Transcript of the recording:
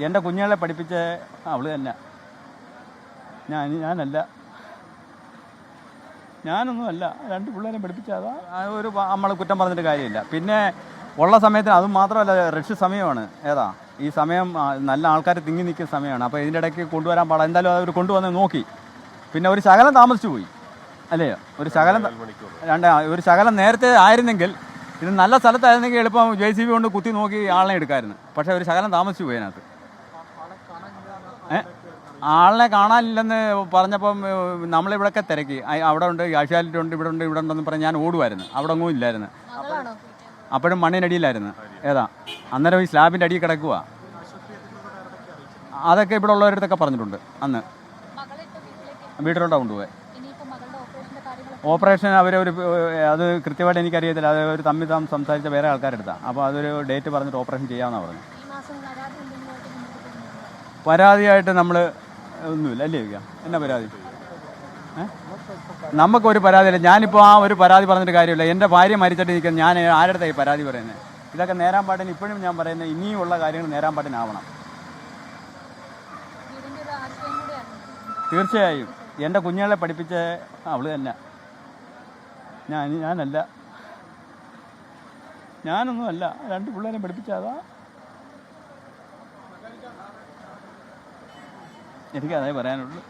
എൻ്റെ കുഞ്ഞുങ്ങളെ പഠിപ്പിച്ച അവൾ തന്നെ. ഞാനല്ല, ഞാനൊന്നുമല്ല. 2 പിള്ളേരെ പഠിപ്പിച്ചതാ. ഒരു നമ്മൾ കുറ്റം പറഞ്ഞിട്ട് കാര്യമില്ല. പിന്നെ ഉള്ള സമയത്തിന് അതും മാത്രമല്ല, റഷ് സമയമാണ്. ഈ സമയം നല്ല ആൾക്കാർ തിങ്ങി നിൽക്കുന്ന സമയമാണ്. അപ്പോൾ ഇതിൻ്റെ ഇടയ്ക്ക് കൊണ്ടുവരാൻ പാടില്ല. എന്തായാലും അവർ കൊണ്ടുവന്ന് നോക്കി. പിന്നെ ഒരു ശകലം താമസിച്ചു പോയി, അല്ലേ? ഒരു ശകലം നേരത്തെ ആയിരുന്നെങ്കിൽ, ഇത് നല്ല സ്ഥലത്തായിരുന്നെങ്കിൽ എളുപ്പം JCB കൊണ്ട് കുത്തി നോക്കി ആളിനെ എടുക്കാമായിരുന്നു. പക്ഷേ ഒരു ശകലം താമസിച്ചു പോയി അതിനകത്ത്. ആളിനെ കാണാനില്ലെന്ന് പറഞ്ഞപ്പം നമ്മളിവിടെയൊക്കെ തിരക്കി. അവിടെ ഉണ്ട്, കാഷ്വാലിറ്റി ഉണ്ട്, ഇവിടെ ഉണ്ടെന്ന് പറഞ്ഞ് ഞാൻ ഓടുമായിരുന്നു. അവിടെ ഒന്നും ഇല്ലായിരുന്നു. അപ്പോഴും മണ്ണിനടിയിലായിരുന്നു. അന്നേരം ഈ സ്ലാബിൻ്റെ അടിയിൽ കിടക്കുക. അതൊക്കെ ഇവിടെ ഉള്ളവരടുത്തൊക്കെ പറഞ്ഞിട്ടുണ്ട്. അന്ന് വീട്ടിലോട്ടാണ് കൊണ്ടുപോയി. ഓപ്പറേഷൻ അത് കൃത്യമായിട്ട് എനിക്കറിയത്തില്ല. അത് ഒരു തമ്മിൽ സംസാരിച്ച വേറെ ആൾക്കാരെടുത്താണ്. അപ്പോൾ അതൊരു ഡേറ്റ് പറഞ്ഞിട്ട് ഓപ്പറേഷൻ ചെയ്യാമെന്നാണ് പറഞ്ഞത്. പരാതിയായിട്ട് നമ്മൾ ഒന്നുമില്ല, അല്ലേ? എന്നാ പരാതി? നമുക്കൊരു പരാതിയില്ല. ഞാനിപ്പോൾ ആ ഒരു പരാതി പറഞ്ഞിട്ട് കാര്യമില്ല. എൻ്റെ ഭാര്യ മരിച്ചിട്ട് നിൽക്കുന്നത് ഞാൻ ആരുടെ ഈ പരാതി പറയുന്നത്? ഇതൊക്കെ നേരാൻ പാട്ടിന് ഇപ്പോഴും ഞാൻ പറയുന്നത് ഇനിയുമുള്ള കാര്യങ്ങൾ നേരാൻ പാട്ടിനാവണം. തീർച്ചയായും എൻ്റെ കുഞ്ഞുങ്ങളെ പഠിപ്പിച്ച അവൾ തന്നെ. ഞാനല്ല, ഞാനൊന്നുമല്ല. 2 പിള്ളേരെ പഠിപ്പിച്ചതാ. എനിക്കതേ പറയാനുള്ളൂ.